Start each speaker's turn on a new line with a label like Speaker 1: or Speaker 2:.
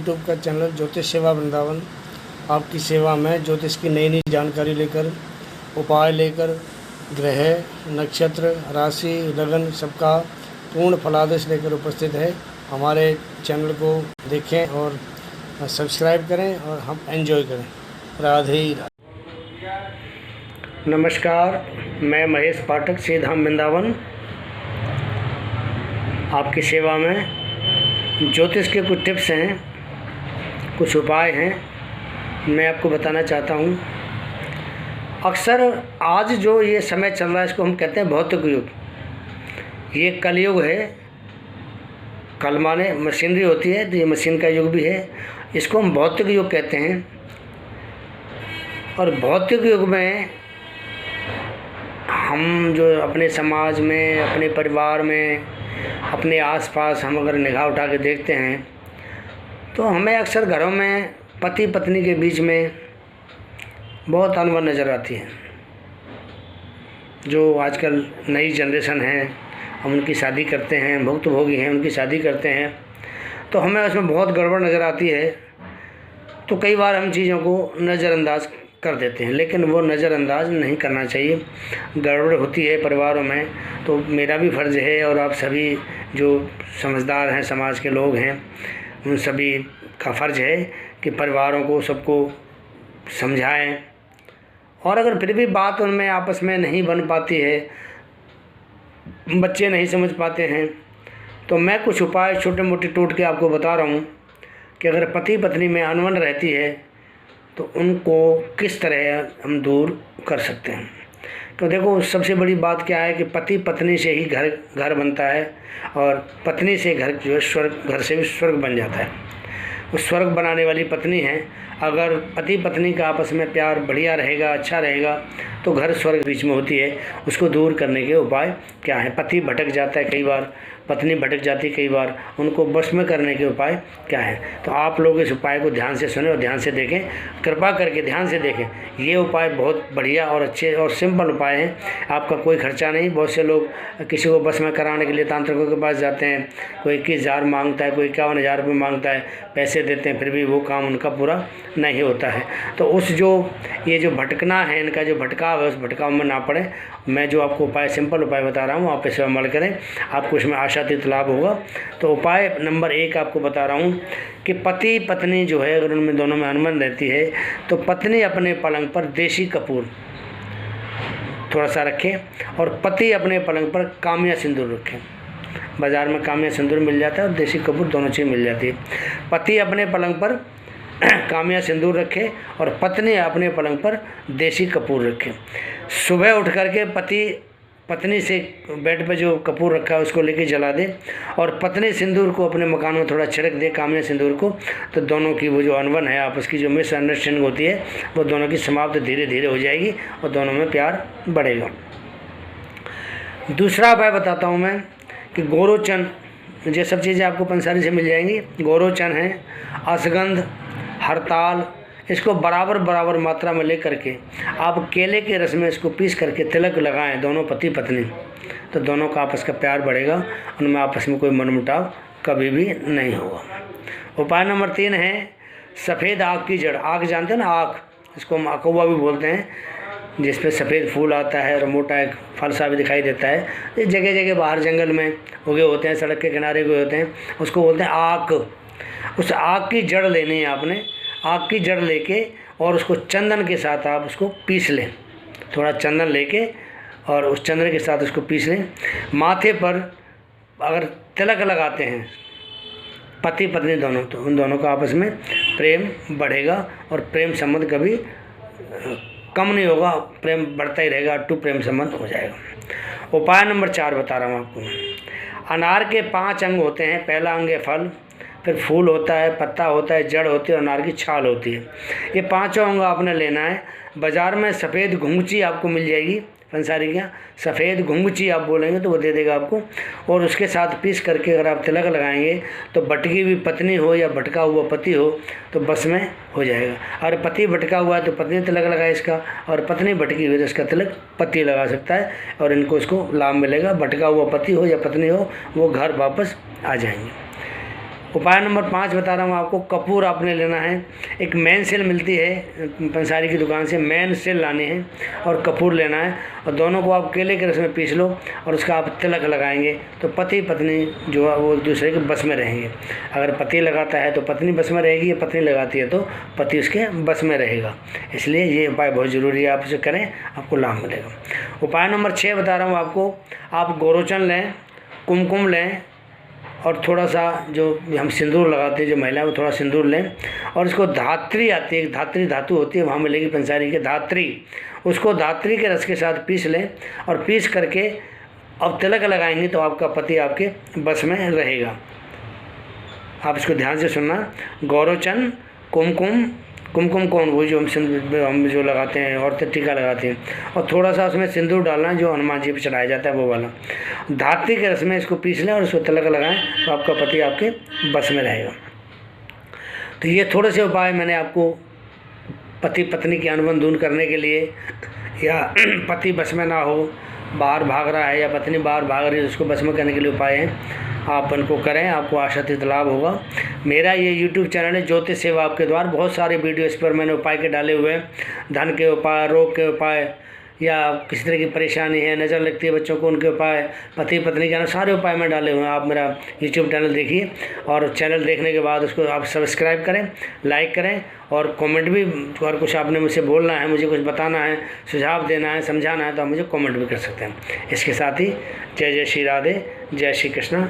Speaker 1: YouTube का channel ज्योतिष सेवा वृंदावन आपकी सेवा में ज्योतिष की नई नई जानकारी लेकर, उपाय लेकर, ग्रह, नक्षत्र, राशि, लगन सबका पूर्ण फलादेश लेकर उपस्थित है। हमारे चैनल को देखें और सब्सक्राइब करें और हम एंजॉय करें। राधे राधे। नमस्कार, मैं महेश पाठक, श्रीधाम वृंदावन आपकी सेवा में। ज्योतिष के कुछ टिप्स हैं, कुछ उपाय हैं, मैं आपको बताना चाहता हूँ। अक्सर आज जो ये समय चल रहा है इसको हम कहते हैं भौतिक युग। ये कलयुग है। कल माने मशीनरी होती है तो ये मशीन का युग भी है। इसको हम भौतिक युग कहते हैं। और भौतिक युग में हम जो अपने समाज में, अपने परिवार में, अपने आसपास हम अगर निगाह उठा के देखते हैं तो हमें अक्सर घरों में पति पत्नी के बीच में बहुत अनबन नज़र आती है। जो आजकल नई जनरेशन है, हम उनकी शादी करते हैं, भुक्तभोगी हैं, उनकी शादी करते हैं तो हमें उसमें बहुत गड़बड़ नज़र आती है। तो कई बार हम चीज़ों को नज़रअंदाज कर देते हैं, लेकिन वो नज़रअंदाज नहीं करना चाहिए। गड़बड़ होती है परिवारों में तो मेरा भी फ़र्ज़ है और आप सभी जो समझदार हैं, समाज के लोग हैं, उन सभी का फ़र्ज़ है कि परिवारों को सबको समझाएं। और अगर फिर भी बात उनमें आपस में नहीं बन पाती है, बच्चे नहीं समझ पाते हैं, तो मैं कुछ उपाय छोटे मोटे टोटके आपको बता रहा हूँ कि अगर पति पत्नी में अनबन रहती है तो उनको किस तरह हम दूर कर सकते हैं। तो देखो, सबसे बड़ी बात क्या है कि पति पत्नी से ही घर बनता है और पत्नी से घर जो है स्वर्ग, घर से भी स्वर्ग बन जाता है। वो स्वर्ग बनाने वाली पत्नी है। अगर पति पत्नी का आपस में प्यार बढ़िया रहेगा, अच्छा रहेगा तो घर स्वर्ग बीच में होती है। उसको दूर करने के उपाय क्या है? पति भटक जाता है कई बार, पत्नी भटक जाती है कई बार, उनको बस में करने के उपाय क्या है? तो आप लोग इस उपाय को ध्यान से सुने और ध्यान से देखें, कृपा करके ध्यान से देखें। ये उपाय बहुत बढ़िया और अच्छे और सिंपल उपाय हैं। आपका कोई खर्चा नहीं। बहुत से लोग किसी को बस में कराने के लिए तांत्रिकों के पास जाते हैं, कोई 21,000 मांगता है, कोई 51,000 रुपये मांगता है, पैसे देते हैं, फिर भी वो काम उनका पूरा नहीं होता है। तो ये जो भटकना है, इनका जो भटकाव है, उस भटकाव में ना पड़े। मैं जो आपको उपाय, सिंपल उपाय बता रहा हूँ, आप इसे अमल करें, आपको इसमें आशातीत लाभ होगा। तो उपाय नंबर 1 आपको बता रहा हूँ कि पति पत्नी जो है, अगर उनमें दोनों में अनबन रहती है तो पत्नी अपने पलंग पर देसी कपूर थोड़ा सा रखे और पति अपने पलंग पर कामिया सिंदूर रखें। बाज़ार में कामिया सिंदूर मिल जाता है और देसी कपूर, दोनों चीज़ मिल जाती है। पति अपने पलंग पर कामिया सिंदूर रखे और पत्नी अपने पलंग पर देसी कपूर रखे। सुबह उठ करके पति पत्नी से बेड पे जो कपूर रखा है उसको लेके जला दे और पत्नी सिंदूर को अपने मकान में थोड़ा छिड़क दे, कामिया सिंदूर को। तो दोनों की वो जो अनबन है, आपस की जो मिसअंडरस्टैंडिंग होती है, वो दोनों की समाप्त धीरे धीरे हो जाएगी और दोनों में प्यार बढ़ेगा। दूसरा उपाय बताता हूँ मैं कि गोरोचन, ये सब चीज़ें आपको पंसारी से मिल जाएंगी। गोरोचन है, अश्वगंध, हरताल, इसको बराबर मात्रा में लेकर के आप केले के रस में इसको पीस करके तिलक लगाएं, दोनों पति पत्नी। तो दोनों का आपस का प्यार बढ़ेगा, उनमें आपस में कोई मनमुटाव कभी भी नहीं होगा। उपाय नंबर 3 है सफ़ेद आग की जड़। आग जानते हैं ना, आग, इसको हम अकौवा भी बोलते हैं, जिस पे सफ़ेद फूल आता है और मोटा एक फल सा भी दिखाई देता है। ये जगह जगह बाहर जंगल में उगे होते हैं, सड़क के किनारे उगे होते हैं, उसको बोलते हैं आग। उस आग की जड़ लेनी है आपने। आग की जड़ लेके और उसको चंदन के साथ आप उसको पीस लें। थोड़ा चंदन लेके और उस चंदन के साथ उसको पीस लें। माथे पर अगर तिलक लगाते हैं पति पत्नी दोनों, तो उन दोनों का आपस में प्रेम बढ़ेगा और प्रेम संबंध कभी कम नहीं होगा, प्रेम बढ़ता ही रहेगा, अटूट प्रेम संबंध हो जाएगा। उपाय नंबर 4 बता रहा हूँ आपको। अनार के 5 अंग होते हैं। पहला अंग है फल, फिर फूल होता है, पत्ता होता है, जड़ होती है और अनार की छाल होती है। ये 5 अंग आपने लेना है। बाज़ार में सफ़ेद घुंघची आपको मिल जाएगी, पंसारी के यहाँ सफ़ेद घुंघची आप बोलेंगे तो वो दे देगा आपको। और उसके साथ पीस करके अगर आप तिलक लगाएंगे तो भटकी हुई पत्नी हो या भटका हुआ पति हो तो बस में हो जाएगा। और पति भटका हुआ है तो पत्नी तिलक लगाए इसका, और पत्नी भटकी हुई तो इसका तिलक पति लगा सकता है और इनको इसको लाभ मिलेगा। भटका हुआ पति हो या पत्नी हो वो घर वापस आ जाएंगे। उपाय नंबर 5 बता रहा हूँ आपको। कपूर आपने लेना है, एक मेन सेल मिलती है पंसारी की दुकान से, मेन सेल लानी है और कपूर लेना है, और दोनों को आप केले के रस में पीस लो और उसका आप तिलक लगाएंगे तो पति पत्नी जो है वो एक दूसरे के बस में रहेंगे। अगर पति लगाता है तो पत्नी बस में रहेगी, या पत्नी लगाती है तो पति उसके बस में रहेगा। इसलिए ये उपाय बहुत ज़रूरी है, आप इसे करें, आपको लाभ मिलेगा। उपाय नंबर 6 बता रहा हूँ आपको। आप गोरोचन लें, कुमकुम लें और थोड़ा सा जो हम सिंदूर लगाते हैं, जो महिलाएं, वो थोड़ा सिंदूर लें और इसको धात्री आती है, धात्री धातु होती है, वहाँ मिलेगी पंसारी की धात्री, उसको धात्री के रस के साथ पीस लें और पीस करके अब तिलक लगाएंगे तो आपका पति आपके बस में रहेगा। आप इसको ध्यान से सुनना। गोरोचन, कुमकुम, कुमकुम कौन, वो जो हम जो लगाते हैं, औरतें टीका लगाती हैं, और थोड़ा सा उसमें सिंदूर डालना है जो हनुमान जी पे चढ़ाया जाता है, वो वाला। धात्री के रस में इसको पीस लें और उसको तिलक लगाएं तो आपका पति आपके बस में रहेगा। तो ये थोड़े से उपाय मैंने आपको पति पत्नी की अनबन दूर करने के लिए, या पति बस में ना हो, बाहर भाग रहा है या पत्नी बाहर भाग रही है, उसको बस में करने के लिए उपाय हैं। आप इनको करें, आपको आशातीत लाभ होगा। मेरा ये YouTube चैनल है ज्योतिष सेवा आपके द्वार, बहुत सारे वीडियो इस पर मैंने उपाय के डाले हुए हैं। धन के उपाय, रोग के उपाय, या किसी तरह की परेशानी है, नज़र लगती है बच्चों को, उनके उपाय, पति पत्नी के सारे उपाय मैं डाले हुए हैं। आप मेरा YouTube चैनल देखिए और चैनल देखने के बाद उसको आप सब्सक्राइब करें, लाइक करें और कमेंट भी, अगर कुछ आपने मुझसे बोलना है, मुझे कुछ बताना है, सुझाव देना है, समझाना है तो आप मुझे कमेंट भी कर सकते हैं। इसके साथ ही जय जय श्री राधे, जय श्री कृष्ण।